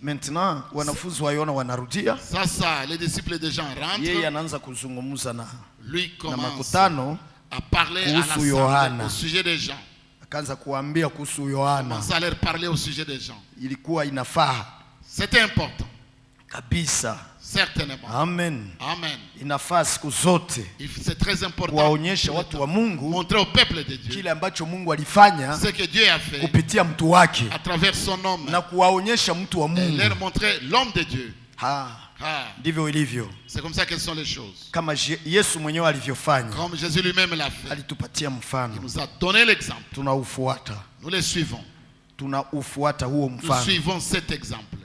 Maintenant, wanafunzi waiona wanarudia. Sasa les disciples des gens rentrent. Yeye anaanza kuzungumza na makutano à parler à l'assemblée au sujet des gens. Akaanza kuambia kuhusu Yohana. Commence à leur parler au sujet des gens. Ilikuwa inafaa. C'était important. Kabisa. Certainement. Amen. Amen. Inafaa siku zote. C'est très important. Kuwaonyesha watu wa Mungu, montrer au peuple de Dieu kile ambacho Mungu alifanya, ce que Dieu a fait kupitia mtu wake, à travers son homme, na kuwaonyesha mtu wa Mungu. Leur montrer l'homme de Dieu. Ndivyo ilivyo. C'est comme ça que sont les choses. Kama Yesu mwenyewe alivyofanya. Comme Jésus lui-même l'a fait. Alitupatia mfano. Il nous a donné l'exemple. Tunaufuata. Nous les suivons. Tunaufuata huo mfano. Nous suivons cet exemple.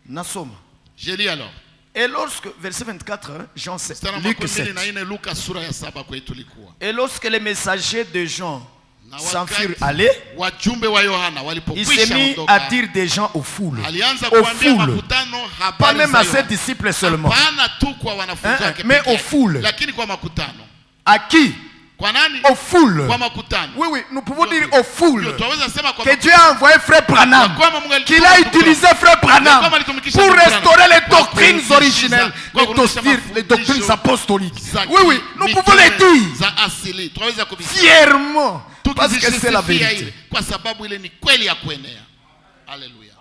Nasoma. Je lis alors. Et lorsque, verset 24, Jean 7, Luc 7. Et lorsque les messagers de Jean s'en furent allés, il s'est mis à dire des gens aux foules. Aux foules. Pas même à ses disciples seulement. Mais aux foules. À qui? Aux foules. Oui, oui, nous pouvons dire aux foules que Dieu a envoyé Frère Branham, qu'il a utilisé Frère Branham pour restaurer les doctrines originelles, les doctrines apostoliques. Oui, oui, nous pouvons les dire fièrement parce que c'est la vérité. Alléluia.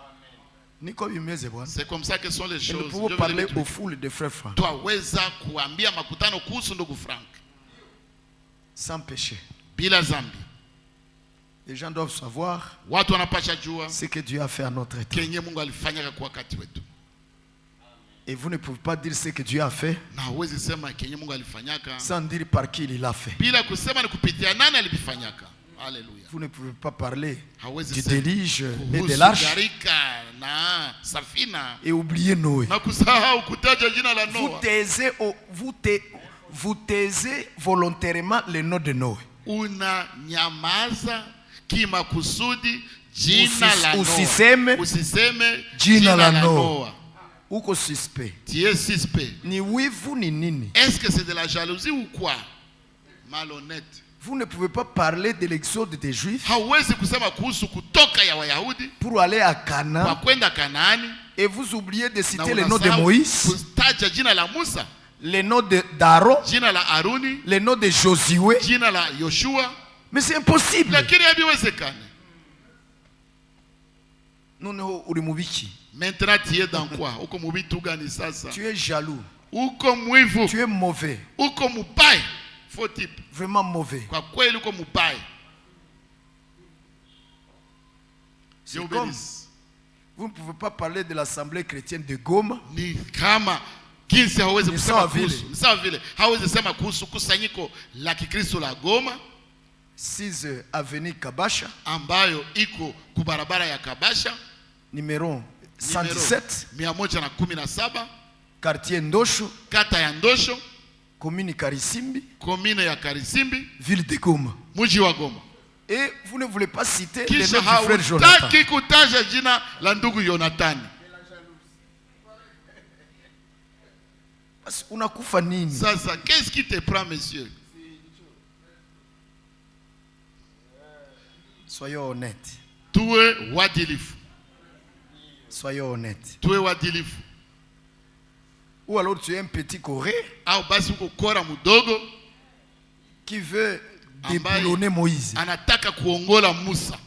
C'est comme ça que sont les choses. Nous pouvons parler aux foules de Frère Franck sans péché. Bila zambi. Les gens doivent savoir ce que Dieu a fait à notre temps. Et vous ne pouvez pas dire ce que Dieu a fait sans dire par qui il l'a fait. Vous ne pouvez pas parler du déluge et de l'arche et oublier Noé. Vous taisez volontairement le nom de Noé. Usiseme jina la Noa. Uko suspect. Tu es suspect. Ni wivu ni nini? Est-ce que c'est de la jalousie ou quoi? Malhonnête. Vous ne pouvez pas parler de l'exode des Juifs pour aller à Canaan et vous oubliez de citer le nom de Moïse, le nom d'Aaron, le nom de Josué. Mais c'est impossible. Maintenant tu es dans quoi? Tu es jaloux. Tu es mauvais. Faux type. Vraiment mauvais. C'est comme vous ne pouvez pas parler de l'assemblée chrétienne de Goma. Jinsi hawezi kusema kuhusu sawa vile hawezi sema kuhusu kusanyiko la Kikristo la Goma 6 avenue Kabasha ambayo iko kubarabara ya Kabasha numero 117 117 quartier Ndosho kata ya Ndosho commune ya Karisimbi ville de Goma mji wa Goma. Et vous ne voulez pas citer le nom du frère Jonathan. Kisha kutaja jina la ndugu Jonathan. Unakufa nini? Sasa, qu'est-ce qui te prend, monsieur? Soyons honnêtes. Tuwe wadilifu. Soyons honnêtes. Tuwe wadilifu. Ou alors tu es un petit Corée au basi uko kora mudogo qui veut déboulonner Moïse. Anataka kuongola Musa.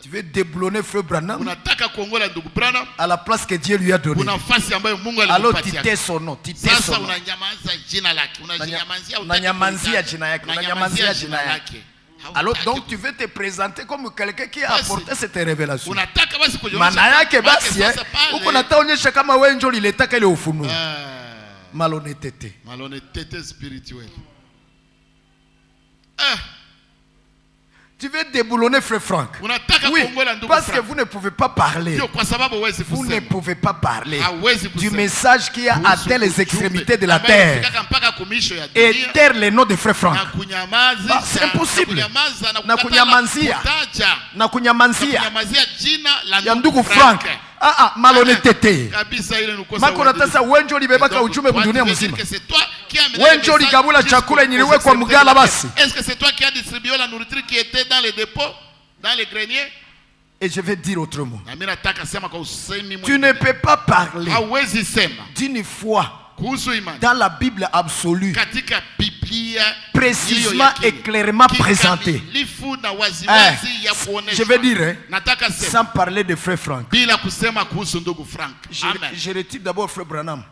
Tu veux déboulonner Frère Branham unataka kuongola ndugu Branham à la place que Dieu lui a donnée. Nafasi ambayo Mungu alimpatia. Alors tu tais son nom, Sasa unanyamaza jina lake, unanyamazia jina yake, unanyamazia jina yake. Alors donc tu veux te présenter comme quelqu'un qui a apporté cette révélation. Unataka basi kujionyesha. Maana yake basi uko nataonyesha kama wewe ndio ulitaka ile ufunuo. Malhonnêteté spirituelle. Tu veux déboulonner Frère Franck. Oui, parce que vous ne pouvez pas parler. Vous ne pouvez pas parler du message qui a atteint les extrémités de la terre et taire le nom de Frère Franck. C'est impossible. Na kunyamanzia ya ndugu Franck. Malhonnêteté. Makonatasa wenjo libebaka ujumbe dunia mzima. Wenjo ligabula chakula niliwekwa mgala basi. Est-ce que c'est toi qui as distribué la nourriture qui était dans les dépôts, dans les greniers? Et je vais dire autrement. Tu ne peux pas parler d'une foi dans la Bible absolue, précisément et clairement présentée. Je vais dire, sans parler de frère Frank. Je retire d'abord frère Branham.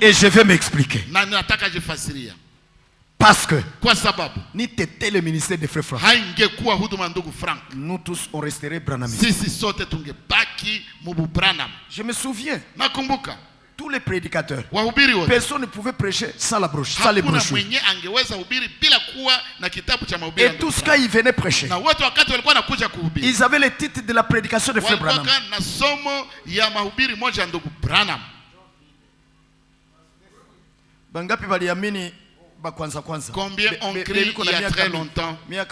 Et je vais m'expliquer. Parce que ni t'étais le ministère de frère Frank, nous tous on resterait branhamistes. Je me souviens, tous les prédicateurs, personne ne pouvait prêcher sans la brochure, sans les brochures. Et tous quand ils venaient prêcher, ils avaient le titre de la prédication de frère Branham. Bangapi waliamini bakwanza kwanza? Combien ont crié il y a très longtemps? Vers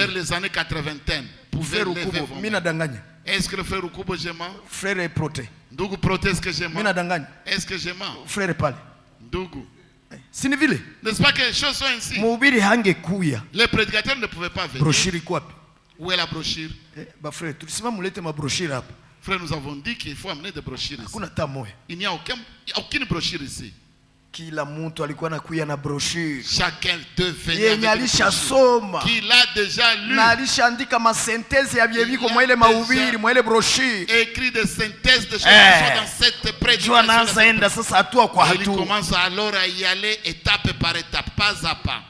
les années 80. Est-ce que le frère Rukubo je mens? Frère Proté. Ndugu Proté, est-ce que je mens? Est-ce que je mens? Frère Pali. Ndugu. N'est-ce pas que les choses sont ainsi? Les prédicateurs ne pouvaient pas venir. Brochure quoi? Où est la brochure? Frère, frère, nous avons dit qu'il faut amener des brochures ici. Il n'y a aucune brochure ici. Chacun devait qu'il a déjà lu, écrit des synthèses de choses dans cette prédication. Il commence alors à y aller étape par étape, pas à pas.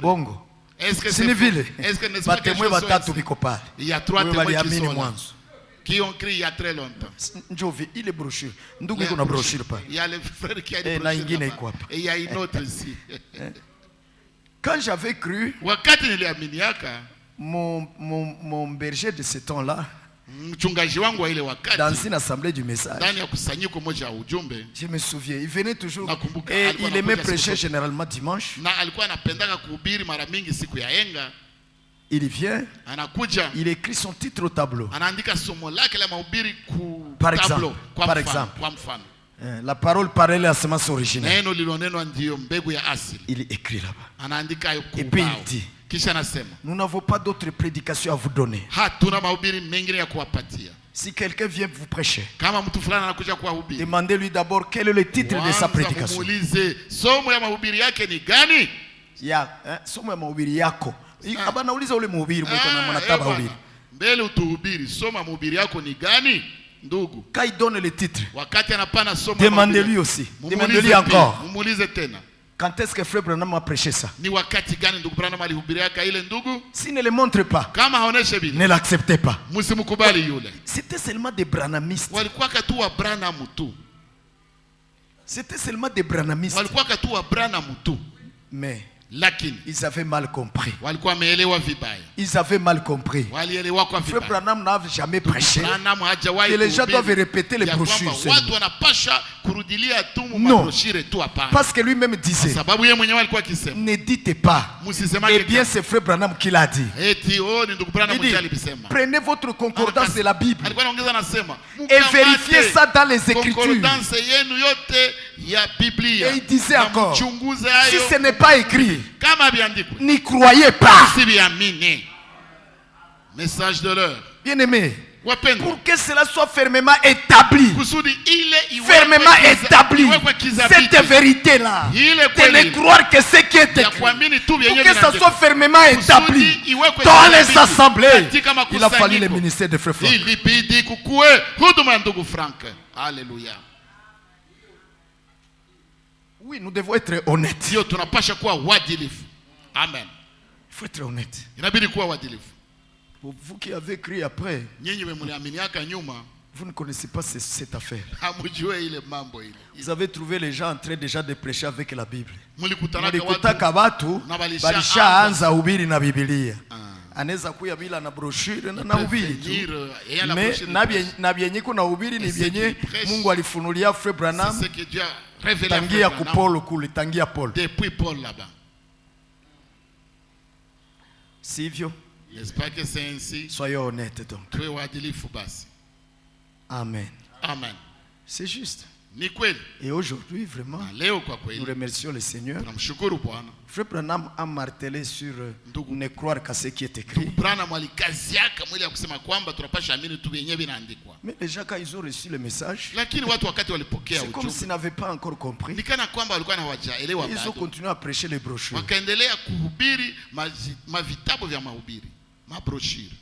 Bongo. Est-ce que c'est faux? Est-ce que n'est-ce pas quelque chose? Il y a 3 témoins qui sont là, qui ont crié il y a très longtemps. Il est brochure. Il y a le frère qui a des brochures là-bas. Et il y a une autre ici. Quand j'avais cru, mon berger de ce temps-là, dans une assemblée du message, je me souviens, il venait toujours et il aimait prêcher généralement dimanche. Il vient, il écrit son titre au tableau. Par exemple, la parole parallèle à semence originelle. Il écrit là-bas. Et puis il dit, nous n'avons pas d'autre prédication à vous donner. Si quelqu'un vient vous prêcher, demandez-lui d'abord quel est le titre de sa prédication. Quand il donne le titre, demandez-lui aussi. Demandez-lui encore. Quand est-ce que frère Branham a prêché ça? S'il ne le montre pas, ne l'acceptez pas. C'était seulement des branhamistes. C'était seulement des branhamistes. Mais ils avaient mal compris. Ils avaient mal compris. Frère Branham n'a jamais prêché et les gens doivent répéter les brochures. Non, parce que lui-même disait, ne dites pas. Eh bien c'est frère Branham qui l'a dit. Il dit, prenez votre concordance de la Bible et vérifiez ça dans les Écritures. Et il disait encore, si ce n'est pas écrit, n'y croyez pas. Message de l'heure. Bien-aimé, pour que cela soit fermement établi, cette vérité-là, de ne croire que ce qui est écrit, pour que ça soit fermement établi dans les assemblées, il a fallu le ministère de Frère Frank. Alléluia. Oui, nous devons être honnêtes. Amen. Il faut être honnête. Pour vous qui avez écrit après, vous ne connaissez pas cette affaire. Vous avez trouvé les gens en train déjà de prêcher avec la Bible. Anaweza kuya bila na brochure na ubiri tu. Mais na byenye kuna ubiri ni byenye Mungu alifunulia Frère Branham. Tangia ku Paul kule, tangia Paul. Depuis Paul là-bas. Sivyo? N'est-ce pas que c'est ainsi? Soyez honnêtes donc. Tu es wadilifu basi. Amen. Amen. C'est juste. Et aujourd'hui, vraiment, nous remercions le Seigneur. Frère Branham a martelé sur ne croire qu'à ce qui est écrit. Mais les gens, quand ils ont reçu le message, c'est comme s'ils n'avaient pas encore compris. Ils ont continué à prêcher les brochures,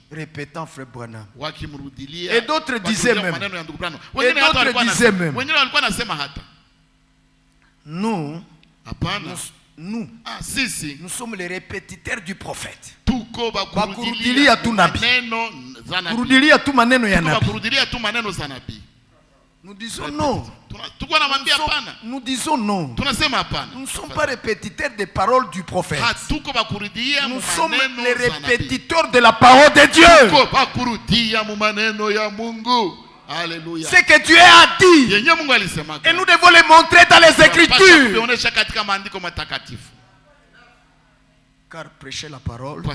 répétant Frère Branham. Et d'autres disaient même, nous sommes les répétiteurs du prophète. Nous disons non. Nous disons non. Nous ne sommes pas répétiteurs des paroles du prophète. Nous sommes les répétiteurs de la parole de Dieu. Alléluia. Ce que Dieu a dit. Et nous devons le montrer dans les Écritures. Car prêcher la parole,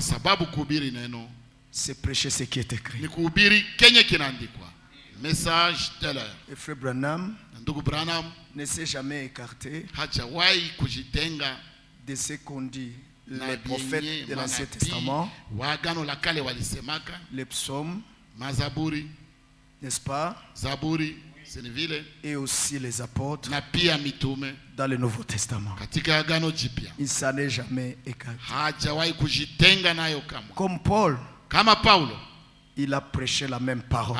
c'est prêcher ce qui est écrit. Message de l'heure. Et Frère Branham ne s'est jamais écarté de ce qu'on dit les prophètes de l'Ancien Testament, les psaumes, n'est-ce pas? Et aussi les apôtres dans le Nouveau Testament. Il ne s'en est jamais écarté. Comme Paul, il a prêché la même parole.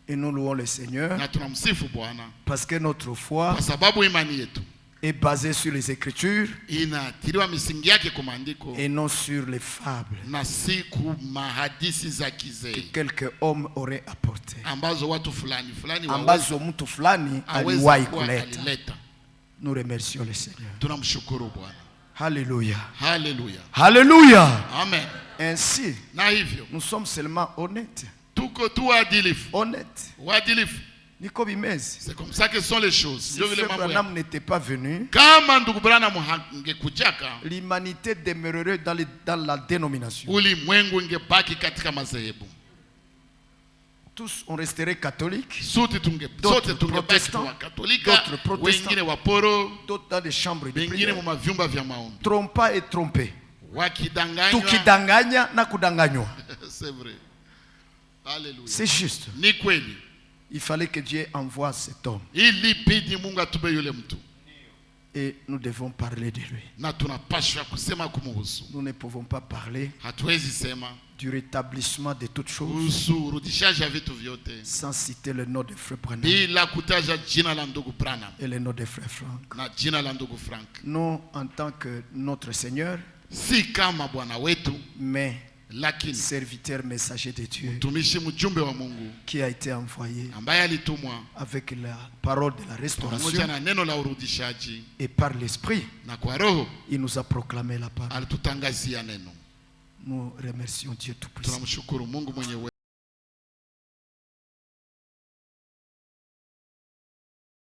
Et nous louons le Seigneur parce que notre foi est basée sur les Écritures et non sur les fables que quelques hommes auraient apportées. Nous remercions le Seigneur. Alléluia. Alléluia. Alléluia. Amen. Ainsi, nous sommes seulement honnêtes. Honnêtes. C'est comme ça que sont les choses. Si Frère Branham n'était pas venu, l'humanité demeurerait dans la dénomination. Tous on resterait catholiques, d'autres protestants, d'autres dans des chambres de prière. Trompa et trompé. Tukidanganya na kudanganywa. C'est vrai. Alléluia. C'est juste. Il fallait que Dieu envoie cet homme. Et nous devons parler de lui. Nous ne pouvons pas parler du rétablissement de toutes choses sans citer le nom de Frère Branham et le nom de Frère Franck. Nous, en tant que notre Seigneur, mais serviteur messager de Dieu qui a été envoyé avec la parole de la restauration et par l'esprit, il nous a proclamé la parole. Nous remercions Dieu Tout-Puissant.